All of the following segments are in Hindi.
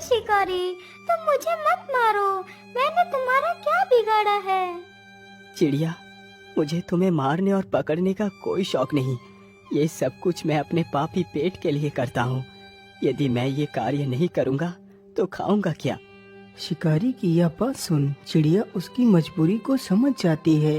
शिकारी, तुम मुझे मत मारो। मैंने तुम्हारा क्या बिगाड़ा है? चिड़िया, मुझे तुम्हें मारने और पकड़ने का कोई शौक नहीं। ये सब कुछ मैं अपने पापी पेट के लिए करता हूँ। यदि मैं ये कार्य नहीं करूँगा तो खाऊंगा क्या? शिकारी की यह बात सुन चिड़िया उसकी मजबूरी को समझ जाती है।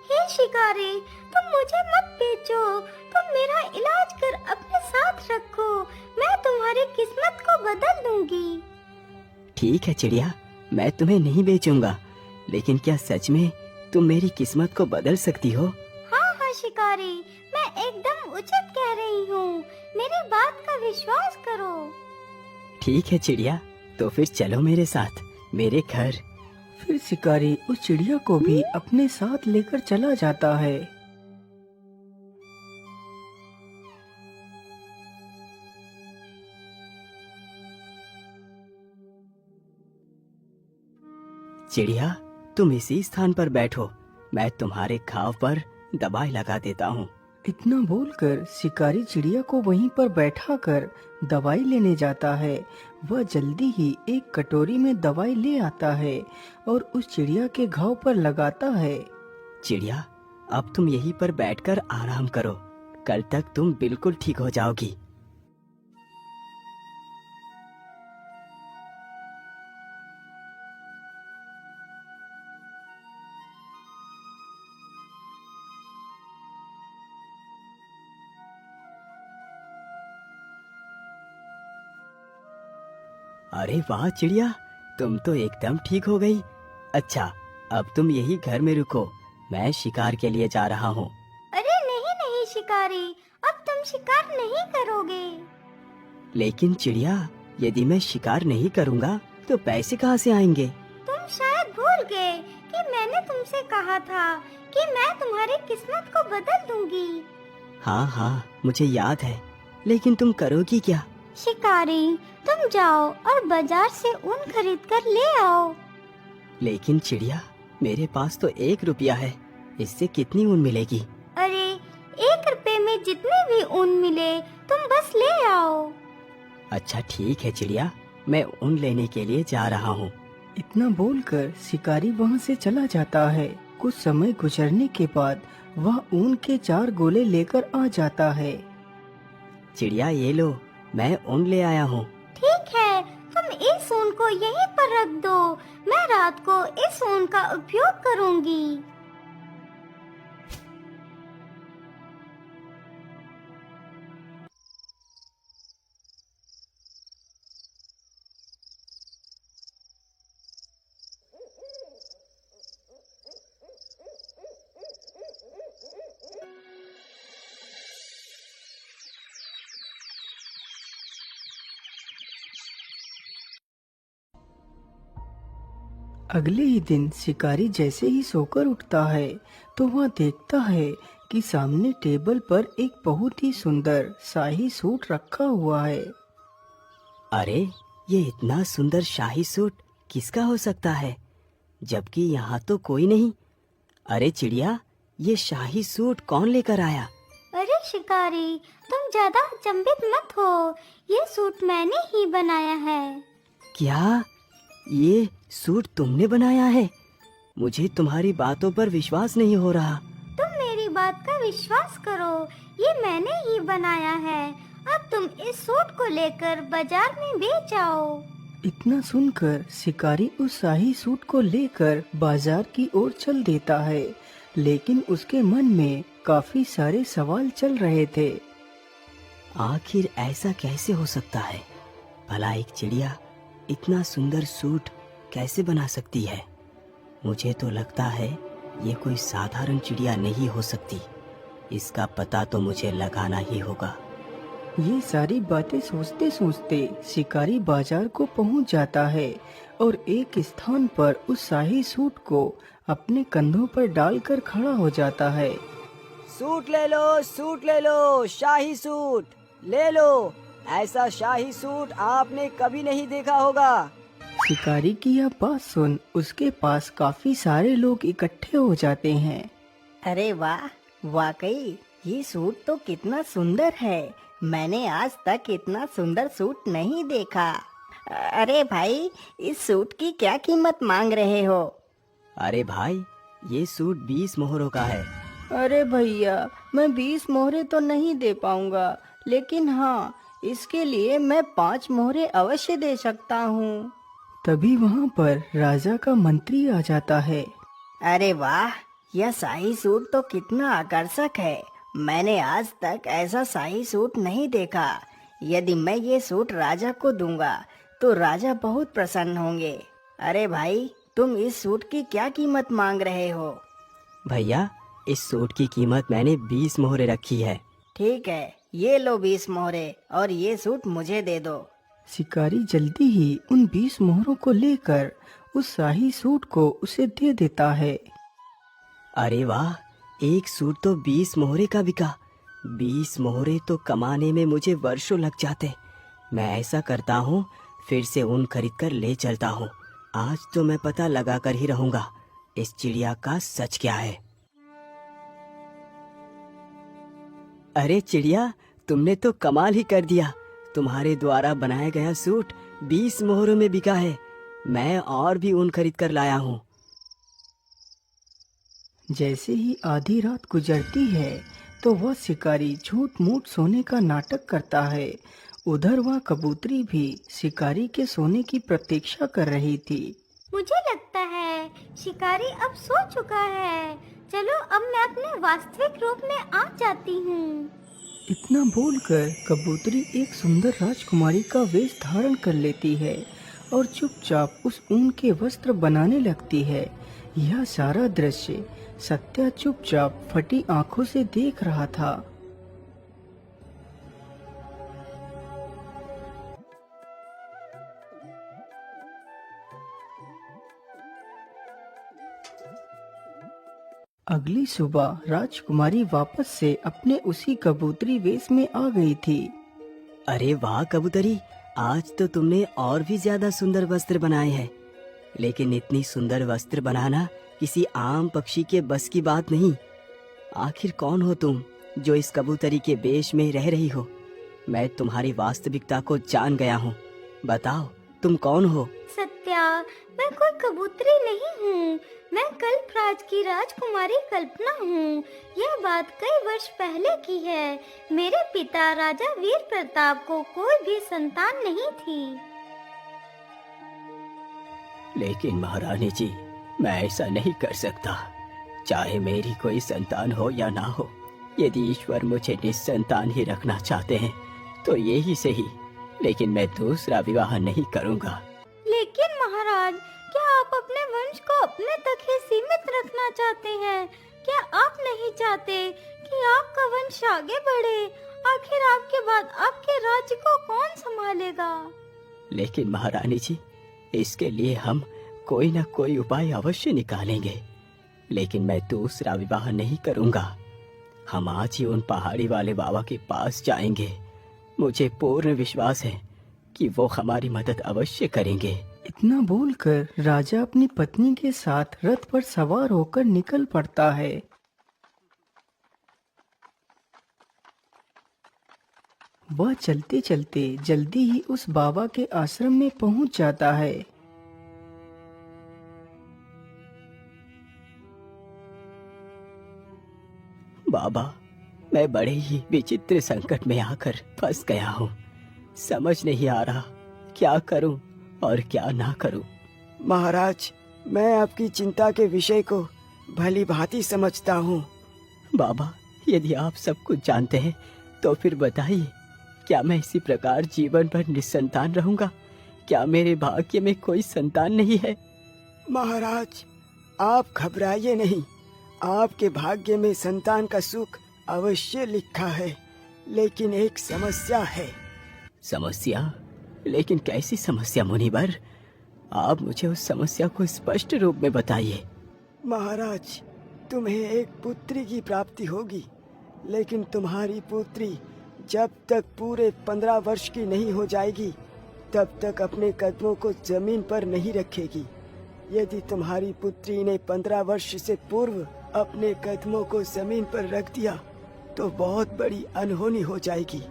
हे शिकारी, तुम मुझे मत बेचो। तुम मेरा इलाज कर अपने साथ रखो। मैं तुम्हारी किस्मत को बदल दूंगी। ठीक है चिड़िया, मैं तुम्हें नहीं बेचूंगा, लेकिन क्या सच में तुम मेरी किस्मत को बदल सकती हो? हाँ हाँ शिकारी, मैं एकदम उचित कह रही हूँ। मेरी बात का विश्वास करो। ठीक है चिड़िया, तो फिर चलो मेरे साथ मेरे घर। फिर शिकारी उस चिड़िया को भी अपने साथ लेकर चला जाता है। चिड़िया, तुम इसी स्थान पर बैठो, मैं तुम्हारे घाव पर दवाई लगा देता हूँ। इतना बोलकर शिकारी चिड़िया को वहीं पर बैठा कर दवाई लेने जाता है। वह जल्दी ही एक कटोरी में दवाई ले आता है और उस चिड़िया के घाव पर लगाता है। चिड़िया, अब तुम यहीं पर बैठकर आराम करो, कल तक तुम बिल्कुल ठीक हो जाओगी। अरे वाह चिड़िया, तुम तो एकदम ठीक हो गई। अच्छा, अब तुम यही घर में रुको, मैं शिकार के लिए जा रहा हूँ। अरे नहीं नहीं शिकारी, अब तुम शिकार नहीं करोगे। लेकिन चिड़िया, यदि मैं शिकार नहीं करूँगा तो पैसे कहाँ से आएंगे? तुम शायद भूल गए कि मैंने तुमसे कहा था कि मैं तुम्हारी किस्मत को बदल दूंगी। हाँ हाँ, मुझे याद है, लेकिन तुम करोगी क्या? शिकारी, तुम जाओ और बाजार से ऊन खरीद कर ले आओ। लेकिन चिड़िया, मेरे पास तो 1 रुपया है, इससे कितनी ऊन मिलेगी? अरे 1 रुपए में जितने भी ऊन मिले तुम बस ले आओ। अच्छा ठीक है चिड़िया, मैं ऊन लेने के लिए जा रहा हूँ। इतना बोलकर शिकारी वहां से चला जाता है। कुछ समय गुजरने के बाद वह ऊन के 4 गोले लेकर आ जाता है। चिड़िया ये लो, मैं ऊन ले आया हूँ। ठीक है, तुम इस ऊन को यहीं पर रख दो। मैं रात को इस ऊन का उपयोग करूंगी। अगले ही दिन शिकारी जैसे ही सोकर उठता है तो वह देखता है कि सामने टेबल पर एक बहुत ही सुंदर शाही सूट रखा हुआ है। अरे, ये इतना सुंदर शाही सूट किसका हो सकता है, जबकि यहाँ तो कोई नहीं। अरे चिड़िया, ये शाही सूट कौन लेकर आया? अरे शिकारी, तुम ज्यादा अचंभित मत हो। ये सूट मैंने ही बनाया है। क्या ये सूट तुमने बनाया है? मुझे तुम्हारी बातों पर विश्वास नहीं हो रहा। तुम मेरी बात का विश्वास करो, ये मैंने ही बनाया है। अब तुम इस सूट को लेकर बाजार में बेच आओ। इतना सुनकर शिकारी उस शाही सूट को लेकर बाजार की ओर चल देता है, लेकिन उसके मन में काफी सारे सवाल चल रहे थे। आखिर ऐसा कैसे हो सकता है? भला एक चिड़िया इतना सुंदर सूट कैसे बना सकती है? मुझे तो लगता है ये कोई साधारण चिड़िया नहीं हो सकती। इसका पता तो मुझे लगाना ही होगा। ये सारी बातें सोचते सोचते शिकारी बाजार को पहुंच जाता है और एक स्थान पर उस शाही सूट को अपने कंधों पर डालकर खड़ा हो जाता है। सूट ले लो, सूट ले लो, शाही सूट ले लो। ऐसा शाही सूट आपने कभी नहीं देखा होगा। शिकारी की यह बात सुन उसके पास काफी सारे लोग इकट्ठे हो जाते हैं। अरे वाह, वाकई ये सूट तो कितना सुंदर है। मैंने आज तक इतना सुंदर सूट नहीं देखा। अरे भाई, इस सूट की क्या कीमत मांग रहे हो? अरे भाई, ये सूट 20 मोहरों का है। अरे भैया, मैं 20 मोहरे तो नहीं दे पाऊंगा, लेकिन हाँ, इसके लिए मैं 5 मोहरे अवश्य दे सकता हूँ। तभी वहाँ पर राजा का मंत्री आ जाता है। अरे वाह, यह शाही सूट तो कितना आकर्षक है। मैंने आज तक ऐसा शाही सूट नहीं देखा। यदि मैं ये सूट राजा को दूंगा तो राजा बहुत प्रसन्न होंगे। अरे भाई, तुम इस सूट की क्या कीमत मांग रहे हो? भैया, इस सूट की कीमत मैंने 20 मोहरे रखी है। ठीक है, ये लो 20 मोहरे और ये सूट मुझे दे दो। शिकारी जल्दी ही उन 20 मोहरों को लेकर उस शाही सूट को उसे दे देता है। अरे वाह, एक सूट तो 20 मोहरे का बिका। 20 मोहरे तो कमाने में मुझे वर्षों लग जाते। मैं ऐसा करता हूँ, फिर से ऊन खरीद कर ले चलता हूँ। आज तो मैं पता लगा कर ही रहूंगा इस चिड़िया का सच क्या है। अरे चिड़िया, तुमने तो कमाल ही कर दिया। तुम्हारे द्वारा बनाया गया सूट 20 मोहरों में बिका है। मैं और भी ऊन खरीद कर लाया हूँ। जैसे ही आधी रात गुजरती है तो वह शिकारी झूठ मूठ सोने का नाटक करता है। उधर वह कबूतरी भी शिकारी के सोने की प्रतीक्षा कर रही थी। मुझे लगता है शिकारी अब सो चुका है। चलो अब मैं अपने वास्तविक रूप में आ जाती हूँ। इतना बोलकर कबूतरी एक सुंदर राजकुमारी का वेश धारण कर लेती है और चुपचाप उस ऊन के वस्त्र बनाने लगती है। यह सारा दृश्य सत्या चुपचाप फटी आंखों से देख रहा था। अगली सुबह राजकुमारी वापस से अपने उसी कबूतरी वेश में आ गई थी। अरे वाह कबूतरी, आज तो तुमने और भी ज्यादा सुंदर वस्त्र बनाए हैं। लेकिन इतनी सुंदर वस्त्र बनाना किसी आम पक्षी के बस की बात नहीं। आखिर कौन हो तुम जो इस कबूतरी के वेश में रह रही हो? मैं तुम्हारी वास्तविकता को जान गया हूँ। बताओ, तुम कौन हो? सत्या, मैं कोई कबूतरी नहीं हूँ। मैं कल्पराज की राजकुमारी कल्पना हूँ। यह बात कई वर्ष पहले की है। मेरे पिता राजा वीर प्रताप को कोई भी संतान नहीं थी। लेकिन महारानी जी, मैं ऐसा नहीं कर सकता। चाहे मेरी कोई संतान हो या ना हो, यदि ईश्वर मुझे निस्संतान ही रखना चाहते हैं तो ये ही सही। लेकिन मैं दूसरा विवाह नहीं करूँगा। लेकिन महाराज, क्या आप अपने वंश को अपने तक ही सीमित रखना चाहते हैं? क्या आप नहीं चाहते कि आपका वंश आगे बढ़े? आखिर आपके बाद आपके राज्य को कौन संभालेगा? लेकिन महारानी जी, इसके लिए हम कोई ना कोई उपाय अवश्य निकालेंगे। लेकिन मैं दूसरा विवाह नहीं करूँगा। हम आज ही उन पहाड़ी वाले बाबा के पास जाएंगे। मुझे पूर्ण विश्वास है कि वो हमारी मदद अवश्य करेंगे। इतना बोलकर राजा अपनी पत्नी के साथ रथ पर सवार होकर निकल पड़ता है। वह चलते चलते जल्दी ही उस बाबा के आश्रम में पहुंच जाता है। बाबा, मैं बड़े ही विचित्र संकट में आकर फंस गया हूँ। समझ नहीं आ रहा क्या करूँ और क्या ना करूँ। महाराज, मैं आपकी चिंता के विषय को भली भांति समझता हूँ। बाबा, यदि आप सब कुछ जानते हैं तो फिर बताइए, क्या मैं इसी प्रकार जीवन भर निस्संतान रहूंगा? क्या मेरे भाग्य में कोई संतान नहीं है? महाराज, आप घबराइए नहीं। आपके भाग्य में संतान का सुख अवश्य लिखा है, लेकिन एक समस्या है। समस्या? लेकिन कैसी समस्या मुनिवर? आप मुझे उस समस्या को स्पष्ट रूप में बताइए। महाराज, तुम्हें एक पुत्री की प्राप्ति होगी, लेकिन तुम्हारी पुत्री जब तक पूरे 15 वर्ष की नहीं हो जाएगी तब तक अपने कदमों को जमीन पर नहीं रखेगी। यदि तुम्हारी पुत्री ने 15 वर्ष से पूर्व अपने कदमों को जमीन पर रख दिया तो बहुत बड़ी अनहोनी हो जाएगी।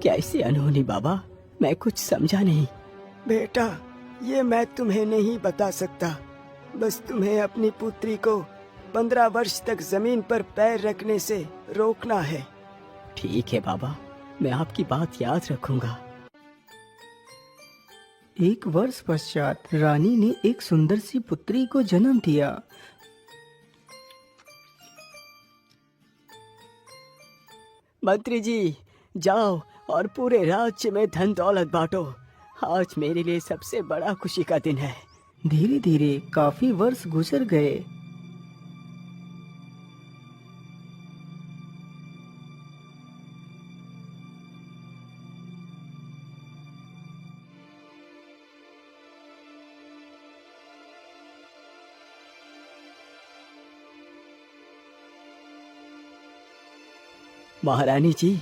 कैसी अनहोनी बाबा? मैं कुछ समझा नहीं। बेटा, ये मैं तुम्हें नहीं बता सकता। बस तुम्हें अपनी पुत्री को 15 वर्ष तक जमीन पर पैर रखने से रोकना है। ठीक है बाबा, मैं आपकी बात याद रखूंगा। 1 वर्ष पश्चात रानी ने एक सुंदर सी पुत्री को जन्म दिया। मंत्री जी, जाओ और पूरे राज्य में धन दौलत बांटो। आज मेरे लिए सबसे बड़ा खुशी का दिन है। धीरे धीरे काफी वर्ष गुजर गए। महारानी जी,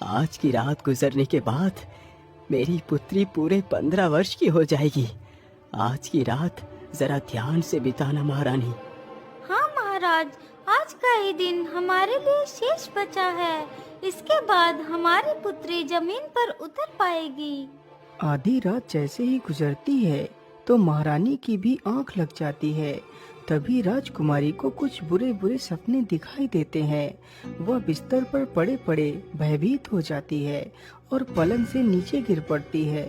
आज की रात गुजरने के बाद मेरी पुत्री पूरे 15 वर्ष की हो जाएगी। आज की रात जरा ध्यान से बिताना महारानी। हाँ महाराज, आज का ही दिन हमारे लिए शेष बचा है। इसके बाद हमारी पुत्री जमीन पर उतर पाएगी। आधी रात जैसे ही गुजरती है तो महारानी की भी आंख लग जाती है। तभी राजकुमारी को कुछ बुरे बुरे सपने दिखाई देते हैं। वह बिस्तर पर पड़े पड़े भयभीत हो जाती है और पलंग से नीचे गिर पड़ती है।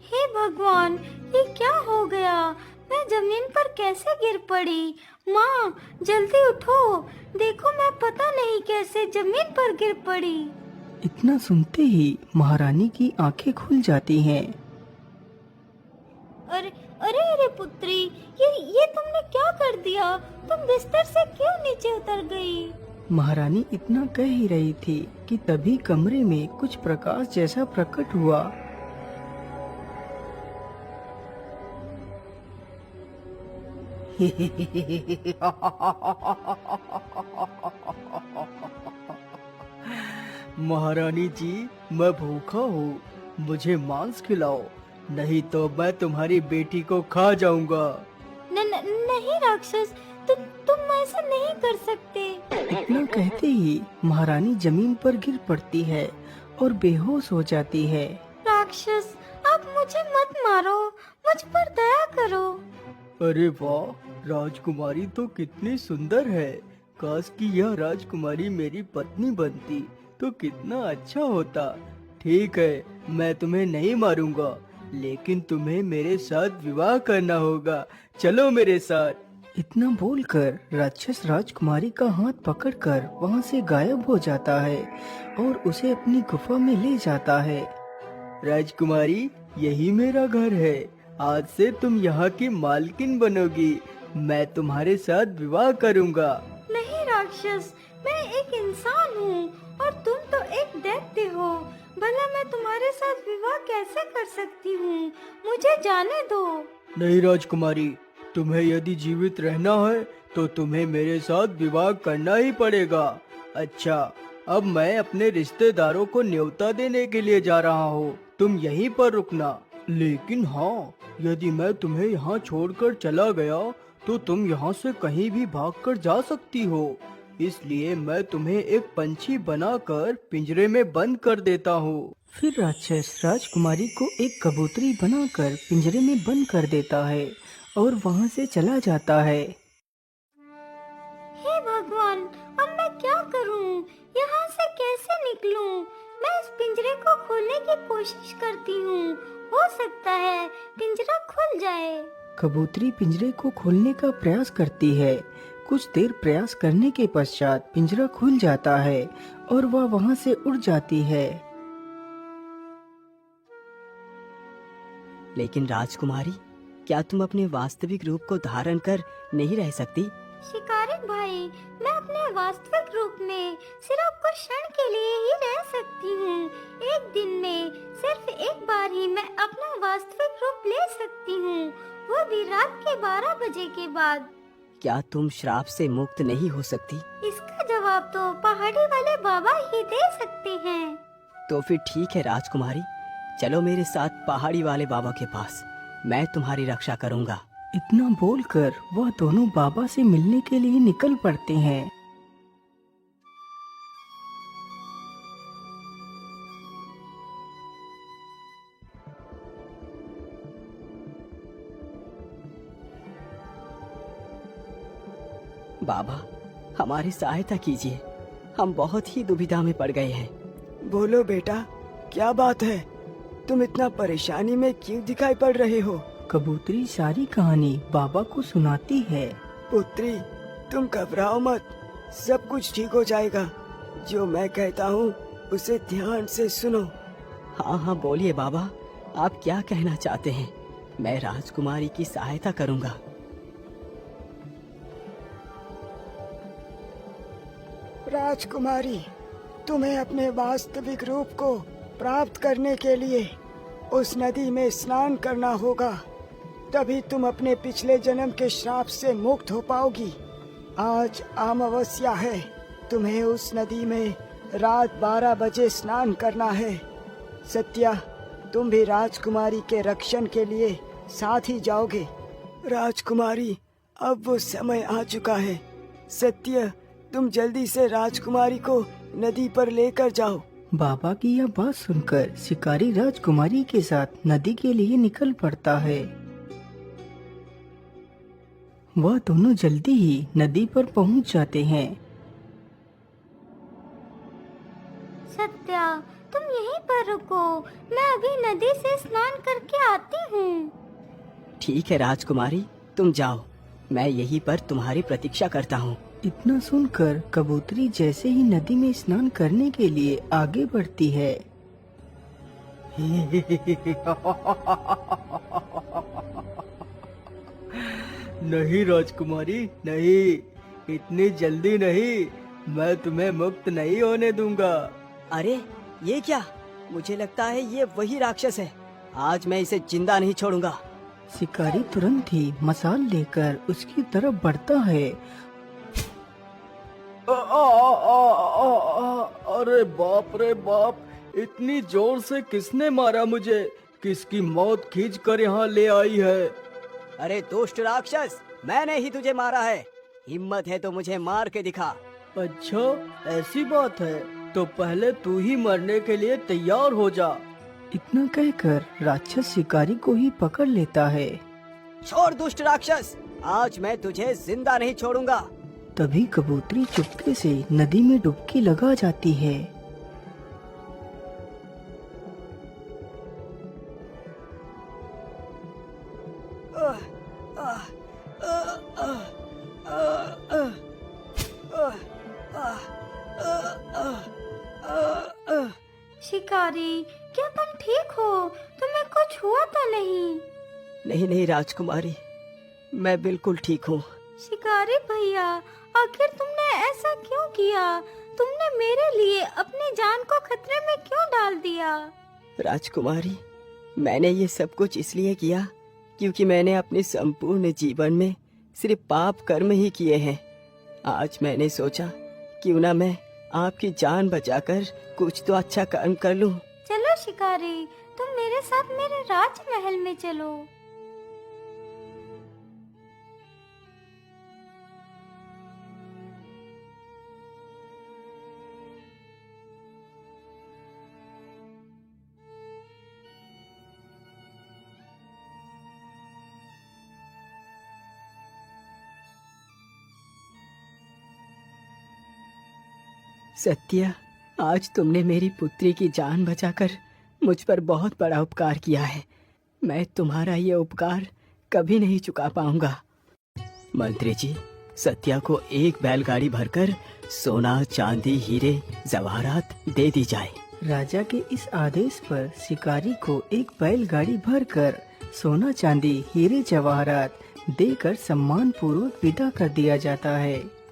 हे भगवान, ये क्या हो गया? मैं जमीन पर कैसे गिर पड़ी? माँ, जल्दी उठो, देखो मैं पता नहीं कैसे जमीन पर गिर पड़ी। इतना सुनते ही महारानी की आंखें खुल जाती हैं। अरे अरे अरे पुत्री, ये तुमने क्या कर दिया? तुम बिस्तर से क्यों नीचे उतर गई? महारानी इतना कह ही रही थी कि तभी कमरे में कुछ प्रकाश जैसा प्रकट हुआ। महारानी जी, मैं भूखा हूँ, मुझे मांस खिलाओ, नहीं तो मैं तुम्हारी बेटी को खा जाऊंगा। नहीं राक्षस, तुम ऐसा नहीं कर सकते। इतना कहते ही महारानी जमीन पर गिर पड़ती है और बेहोश हो जाती है। राक्षस, आप मुझे मत मारो, मुझ पर दया करो। अरे वाह, राजकुमारी तो कितनी सुंदर है। काश कि यह राजकुमारी मेरी पत्नी बनती तो कितना अच्छा होता। ठीक है, मैं तुम्हें नहीं मारूंगा, लेकिन तुम्हें मेरे साथ विवाह करना होगा। चलो मेरे साथ। इतना बोलकर राक्षस राजकुमारी का हाथ पकड़कर वहाँ से गायब हो जाता है और उसे अपनी गुफा में ले जाता है। राजकुमारी, यही मेरा घर है। आज से तुम यहाँ की मालकिन बनोगी। मैं तुम्हारे साथ विवाह करूँगा। नहीं राक्षस, मैं एक इंसान हूँ और तुम तो एक दैत्य हो। भला मैं तुम्हारे साथ विवाह कैसे कर सकती हूँ? मुझे जाने दो। नहीं राजकुमारी, तुम्हें यदि जीवित रहना है तो तुम्हें मेरे साथ विवाह करना ही पड़ेगा। अच्छा, अब मैं अपने रिश्तेदारों को न्योता देने के लिए जा रहा हूँ, तुम यहीं पर रुकना। लेकिन हाँ, यदि मैं तुम्हें यहाँ छोड़कर चला गया तो तुम यहाँ से कहीं भी भागकर जा सकती हो। इसलिए मैं तुम्हें एक पंछी बनाकर पिंजरे में बंद कर देता हूँ। फिर राक्षस राजकुमारी को एक कबूतरी बनाकर पिंजरे में बंद कर देता है और वहाँ से चला जाता है। हे भगवान, अब मैं क्या करूँ? यहाँ से कैसे निकलूँ? मैं इस पिंजरे को खोलने की कोशिश करती हूँ, हो सकता है पिंजरा खुल जाए। कबूतरी पिंजरे को खोलने का प्रयास करती है। कुछ देर प्रयास करने के पश्चात पिंजरा खुल जाता है और वह वहाँ से उड़ जाती है। लेकिन राजकुमारी, क्या तुम अपने वास्तविक रूप को धारण कर नहीं रह सकती? शिकारी भाई, मैं अपने वास्तविक रूप में सिर्फ कुछ क्षण के लिए ही रह सकती हूँ। एक दिन में सिर्फ एक बार ही मैं अपना वास्तविक रूप ले सकती हूँ, वो भी रात के 12 बजे के बाद। क्या तुम श्राप से मुक्त नहीं हो सकती? इसका जवाब तो पहाड़ी वाले बाबा ही दे सकते हैं। तो फिर ठीक है राजकुमारी, चलो मेरे साथ पहाड़ी वाले बाबा के पास, मैं तुम्हारी रक्षा करूंगा। इतना बोलकर वह दोनों बाबा से मिलने के लिए निकल पड़ते हैं। बाबा, हमारी सहायता कीजिए, हम बहुत ही दुविधा में पड़ गए हैं। बोलो बेटा, क्या बात है? तुम इतना परेशानी में क्यों दिखाई पड़ रहे हो? कबूतरी सारी कहानी बाबा को सुनाती है। पुत्री, तुम घबराओ मत, सब कुछ ठीक हो जाएगा। जो मैं कहता हूँ उसे ध्यान से सुनो। हाँ हाँ, बोलिए बाबा, आप क्या कहना चाहते हैं? मैं राजकुमारी की सहायता करूंगा। राजकुमारी, तुम्हें अपने वास्तविक रूप को प्राप्त करने के लिए उस नदी में स्नान करना होगा, तभी तुम अपने पिछले जन्म के श्राप से मुक्त हो पाओगी। आज अमावस्या है, तुम्हें उस नदी में रात 12 बजे स्नान करना है। सत्या, तुम भी राजकुमारी के रक्षण के लिए साथ ही जाओगे। राजकुमारी, अब वो समय आ चुका है। सत्य, तुम जल्दी से राजकुमारी को नदी पर लेकर जाओ। बाबा की यह बात सुनकर शिकारी राजकुमारी के साथ नदी के लिए निकल पड़ता है। वह दोनों जल्दी ही नदी पर पहुंच जाते हैं। सत्या, तुम यहीं पर रुको, मैं अभी नदी से स्नान करके आती हूँ। ठीक है राजकुमारी, तुम जाओ, मैं यहीं पर तुम्हारी प्रतीक्षा करता हूँ। इतना सुनकर कबूतरी जैसे ही नदी में स्नान करने के लिए आगे बढ़ती है। नहीं राजकुमारी, नहीं, इतनी जल्दी नहीं, मैं तुम्हें मुक्त नहीं होने दूंगा। अरे ये क्या? मुझे लगता है ये वही राक्षस है। आज मैं इसे जिंदा नहीं छोड़ूंगा। शिकारी तुरंत ही मसाल लेकर उसकी तरफ बढ़ता है। अरे बाप रे बाप, इतनी जोर से किसने मारा मुझे? किसकी मौत खींच कर यहाँ ले आई है? अरे दुष्ट राक्षस, मैंने ही तुझे मारा है। हिम्मत है तो मुझे मार के दिखा। अच्छा, ऐसी बात है तो पहले तू ही मरने के लिए तैयार हो जा। इतना कहकर राक्षस शिकारी को ही पकड़ लेता है। छोड़ दुष्ट राक्षस, आज मैं तुझे जिंदा नहीं छोड़ूंगा। तभी कबूतरी चुपके से नदी में डुबकी लगा जाती है। शिकारी, क्या तुम ठीक हो? तुम्हें कुछ हुआ तो नहीं? नहीं नहीं राजकुमारी, मैं बिल्कुल ठीक हूँ। शिकारी भैया, आखिर तुमने ऐसा क्यों किया? तुमने मेरे लिए अपनी जान को खतरे में क्यों डाल दिया? राजकुमारी, मैंने ये सब कुछ इसलिए किया क्योंकि मैंने अपने संपूर्ण जीवन में सिर्फ पाप कर्म ही किए हैं। आज मैंने सोचा क्यों ना मैं आपकी जान बचाकर कुछ तो अच्छा कर्म कर लूं। चलो शिकारी, तुम मेरे साथ मेरे राजमहल में चलो। सत्या, आज तुमने मेरी पुत्री की जान बचाकर मुझ पर बहुत बड़ा उपकार किया है। मैं तुम्हारा ये उपकार कभी नहीं चुका पाऊंगा। मंत्री जी, सत्या को एक बैलगाड़ी भरकर सोना, चांदी, हीरे, जवाहरात दे दी जाए। राजा के इस आदेश पर शिकारी को एक बैलगाड़ी भरकर सोना, चांदी, हीरे, जवाहरात देकर सम्मान पूर्वक विदा कर दिया जाता है।